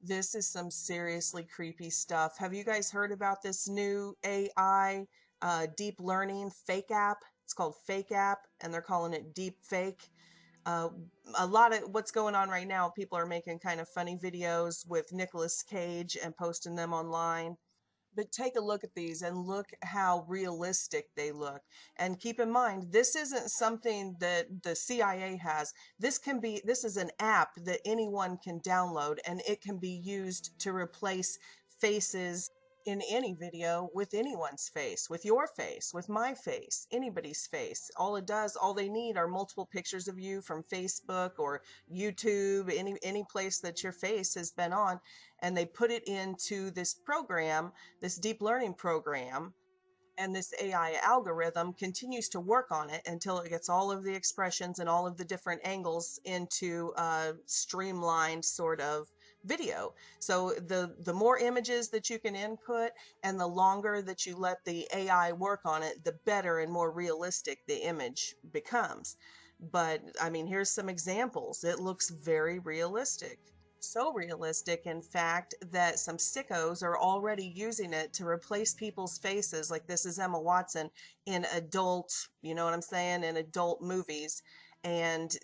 This is some seriously creepy stuff. Have you guys heard about this new AI deep learning fake app? It's called FakeApp, and they're calling it DeepFake. Uh, a lot of what's going on right now, people are making kind of funny videos with Nicolas Cage and posting them online. But take a look at these and look how realistic they look. And keep in mind, this isn't something that the CIA has. This is an app that anyone can download, and it can be used to replace faces in any video with anyone's face, with your face, with my face, anybody's face. All they need are multiple pictures of you from Facebook or YouTube, any place that your face has been on, and they put it into this program, this deep learning program, and this AI algorithm continues to work on it until it gets all of the expressions and all of the different angles into a streamlined sort of video. So the more images that you can input and the longer that you let the AI work on it, the better and more realistic the image becomes. But I mean, here's some examples. It looks very realistic. So realistic, in fact, that some sickos are already using it to replace people's faces, like this is Emma Watson, in adult, you know what I'm saying, in adult movies. And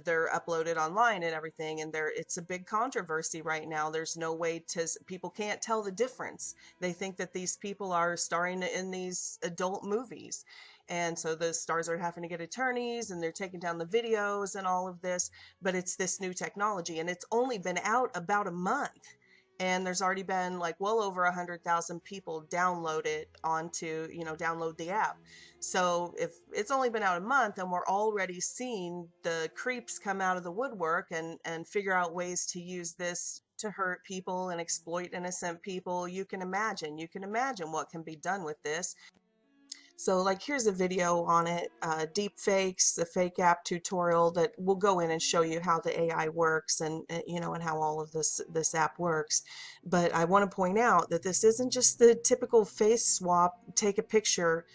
they're uploaded online and everything, and it's a big controversy right now. There's no way people can't tell the difference. They think that these people are starring in these adult movies. And so the stars are having to get attorneys, and they're taking down the videos and all of this. But it's this new technology, and it's only been out about a month. And there's already been like well over 100,000 people download it download the app. So if it's only been out a month and we're already seeing the creeps come out of the woodwork and figure out ways to use this to hurt people and exploit innocent people, you can imagine what can be done with this. So like here's a video on it, deep fakes, the fake app tutorial that will go in and show you how the AI works and how all of this app works. But I want to point out that this isn't just the typical face swap, take a picture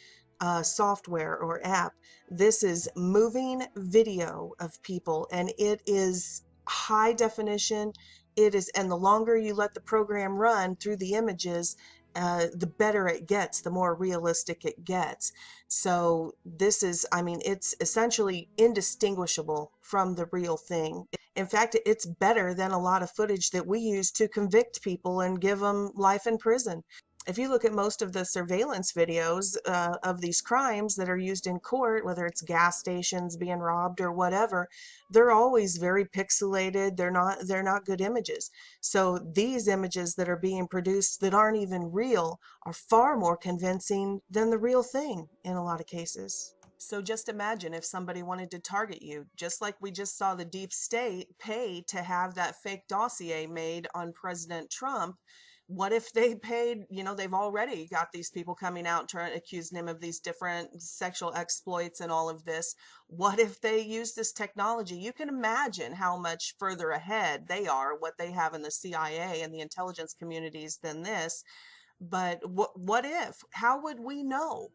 software or app. This is moving video of people, and it is high definition. And the longer you let the program run through the images, the better it gets, the more realistic it gets. So it's essentially indistinguishable from the real thing. In fact, it's better than a lot of footage that we use to convict people and give them life in prison. If you look at most of the surveillance videos of these crimes that are used in court, whether it's gas stations being robbed or whatever, they're always very pixelated. They're not good images. So these images that are being produced that aren't even real are far more convincing than the real thing in a lot of cases. So just imagine if somebody wanted to target you, just like we just saw the deep state pay to have that fake dossier made on President Trump. What if they paid, they've already got these people coming out trying to accuse him of these different sexual exploits and all of this. What if they use this technology? You can imagine how much further ahead they are, what they have in the CIA and the intelligence communities than this. But what if? How would we know?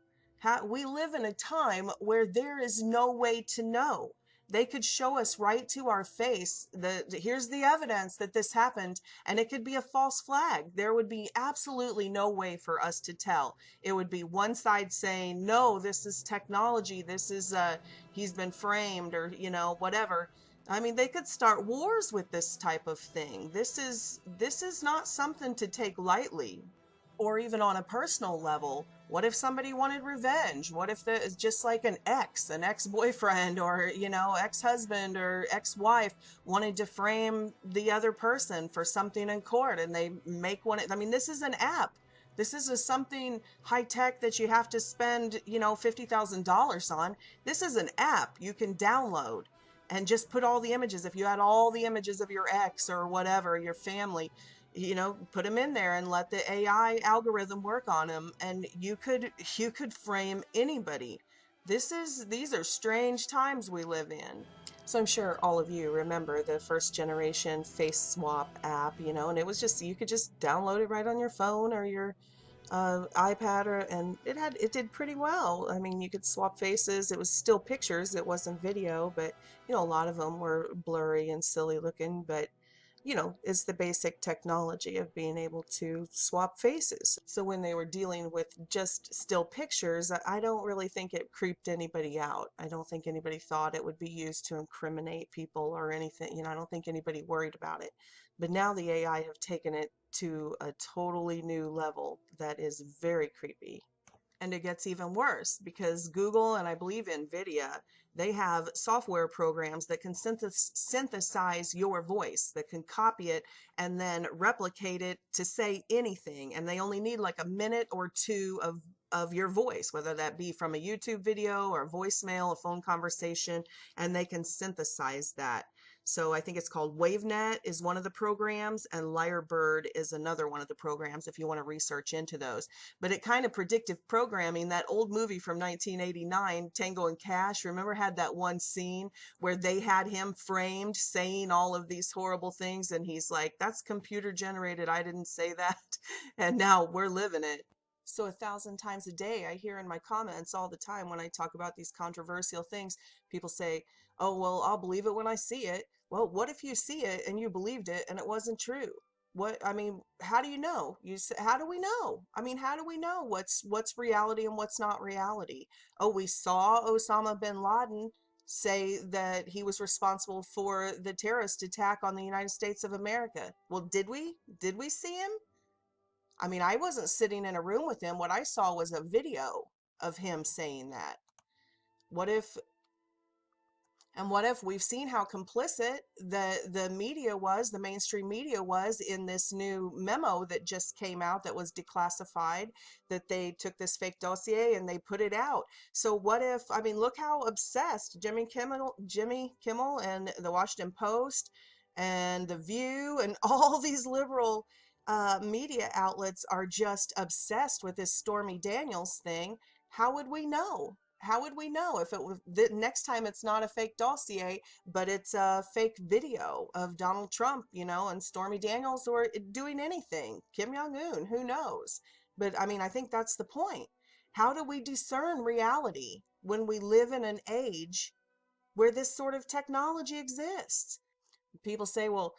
We live in a time where there is no way to know. They could show us right to our face here's the evidence that this happened, and it could be a false flag. There would be absolutely no way for us to tell. It would be one side saying, no, this is technology, this is he's been framed, or whatever. I mean, they could start wars with this type of thing. This is not something to take lightly. Or even on a personal level, what if somebody wanted revenge? What if it's just like an ex-boyfriend, or ex-husband or ex-wife wanted to frame the other person for something in court, and they make one. I mean, this is an app. This is something high tech that you have to spend $50,000 on. This is an app you can download and just put all the images. If you had all the images of your ex or whatever, your family, put them in there and let the AI algorithm work on them, and you could frame anybody. These are strange times we live in. So I'm sure all of you remember the first generation face swap app, and it was just, you could just download it right on your phone or your iPad, and it did pretty well. I mean, you could swap faces. It was still pictures, it wasn't video, but a lot of them were blurry and silly looking, but is the basic technology of being able to swap faces. So when they were dealing with just still pictures, I don't really think it creeped anybody out. I don't think anybody thought it would be used to incriminate people or anything. I don't think anybody worried about it. But now the AI have taken it to a totally new level that is very creepy. And it gets even worse because Google and I believe NVIDIA, they have software programs that can synthesize your voice, that can copy it and then replicate it to say anything. And they only need like a minute or two of your voice, whether that be from a YouTube video or a voicemail, a phone conversation, and they can synthesize that. So I think it's called WaveNet is one of the programs, and Lyrebird is another one of the programs if you want to research into those. But it kind of predictive programming, that old movie from 1989, Tango and Cash, remember, had that one scene where they had him framed saying all of these horrible things, and he's like, that's computer generated, I didn't say that. And now we're living it. So 1,000 times a day, I hear in my comments all the time when I talk about these controversial things, people say, oh, well, I'll believe it when I see it. Well, what if you see it and you believed it and it wasn't true? How do you know? How do we know? How do we know what's reality and what's not reality? Oh, we saw Osama bin Laden say that he was responsible for the terrorist attack on the United States of America. Well, did we? Did we see him? I wasn't sitting in a room with him. What I saw was a video of him saying that. What if what if we've seen how complicit the media was, the mainstream media was, in this new memo that just came out that was declassified, that they took this fake dossier and they put it out. So what if, look how obsessed Jimmy Kimmel and the Washington Post and The View and all these liberal media outlets are just obsessed with this Stormy Daniels thing. How would we know? How would we know if it was the next time it's not a fake dossier, but it's a fake video of Donald Trump, and Stormy Daniels, or doing anything, Kim Jong-un, who knows? But I think that's the point. How do we discern reality when we live in an age where this sort of technology exists? People say, well,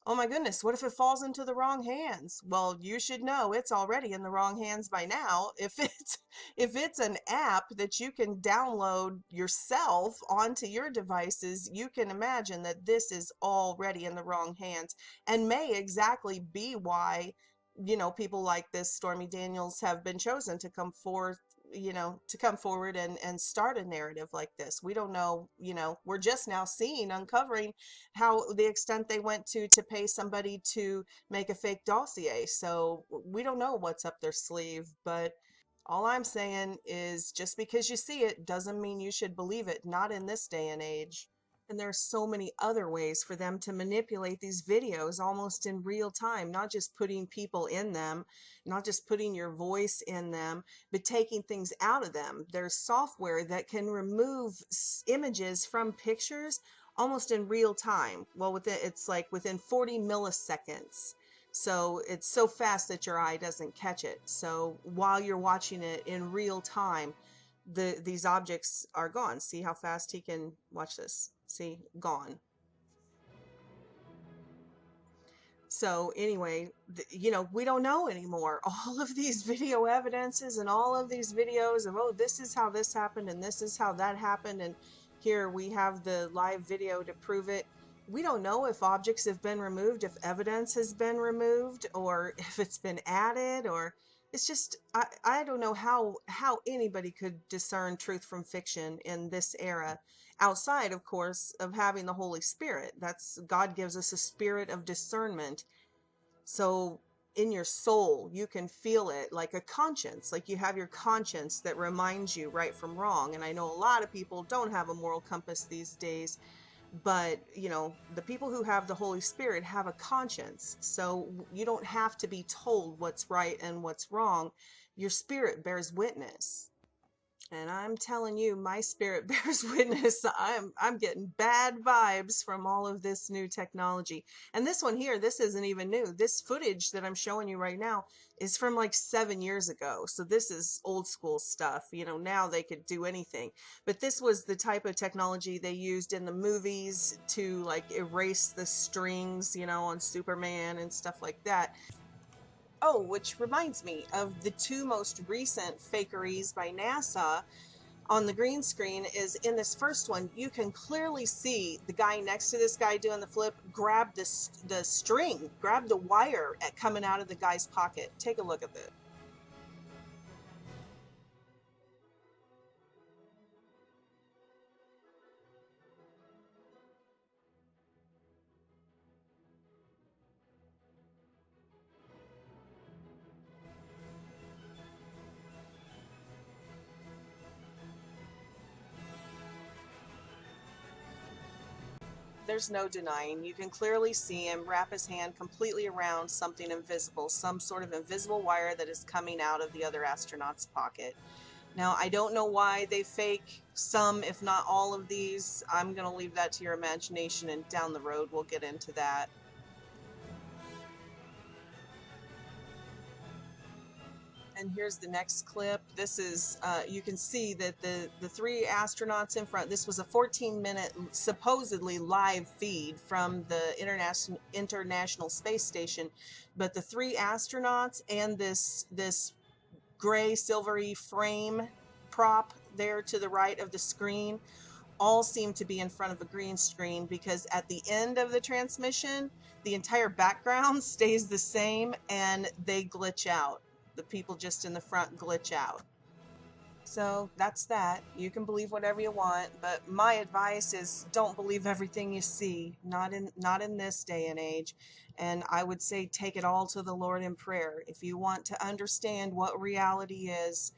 oh my goodness, what if it falls into the wrong hands? Well, you should know it's already in the wrong hands by now. If it's an app that you can download yourself onto your devices, you can imagine that this is already in the wrong hands, and may exactly be why, people like this Stormy Daniels have been chosen to come forth, to come forward and start a narrative like this. We don't know, we're just now uncovering how the extent they went to pay somebody to make a fake dossier. So we don't know what's up their sleeve, but all I'm saying is just because you see it doesn't mean you should believe it, not in this day and age. And there's so many other ways for them to manipulate these videos almost in real time, not just putting people in them, not just putting your voice in them, but taking things out of them. There's software that can remove images from pictures almost in real time. Well, it's like within 40 milliseconds. So it's so fast that your eye doesn't catch it. So while you're watching it in real time, these objects are gone. See how fast he can watch this. See, gone. So anyway, we don't know anymore. All of these video evidences and all of these videos of, oh, this is how this happened and this is how that happened, and here we have the live video to prove it. We don't know if objects have been removed, if evidence has been removed, or if it's been added, or it's just, I don't know how anybody could discern truth from fiction in this era, outside, of course, of having the Holy Spirit. God gives us a spirit of discernment. So in your soul, you can feel it like a conscience, like you have your conscience that reminds you right from wrong. And I know a lot of people don't have a moral compass these days, but the people who have the Holy Spirit have a conscience. So you don't have to be told what's right and what's wrong. Your spirit bears witness. And I'm telling you, my spirit bears witness. I'm getting bad vibes from all of this new technology. And this one here, this isn't even new. This footage that I'm showing you right now is from like 7 years ago. So this is old school stuff. You know, now they could do anything. But this was the type of technology they used in the movies to like erase the strings, you know, on Superman and stuff like that. Oh, which reminds me of the two most recent fakeries by NASA on the green screen. Is in this first one, you can clearly see the guy next to this guy doing the flip grab the string, grab the wire coming out of the guy's pocket. Take a look at this. There's no denying. You can clearly see him wrap his hand completely around something invisible, some sort of invisible wire that is coming out of the other astronaut's pocket. Now, I don't know why they fake some, if not all of these. I'm going to leave that to your imagination, and down the road we'll get into that. And here's the next clip. This is, you can see that the three astronauts in front, this was a 14-minute supposedly live feed from the International Space Station, but the three astronauts and this gray silvery frame prop there to the right of the screen all seem to be in front of a green screen, because at the end of the transmission, the entire background stays the same and they glitch out. The people just in the front glitch out. So that's that. You can believe whatever you want, but my advice is don't believe everything you see. Not in this day and age. And I would say take it all to the Lord in prayer. If you want to understand what reality is,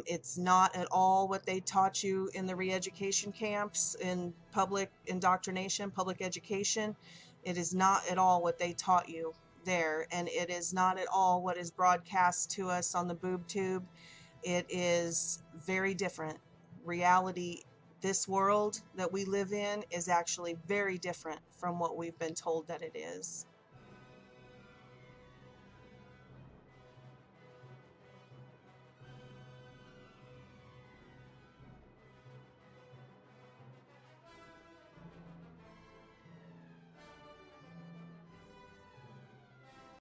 it's not at all what they taught you in the re-education camps, in public indoctrination, public education. It is not at all what they taught you there, and it is not at all what is broadcast to us on the boob tube. It is very different. Reality, this world that we live in, is actually very different from what we've been told that it is.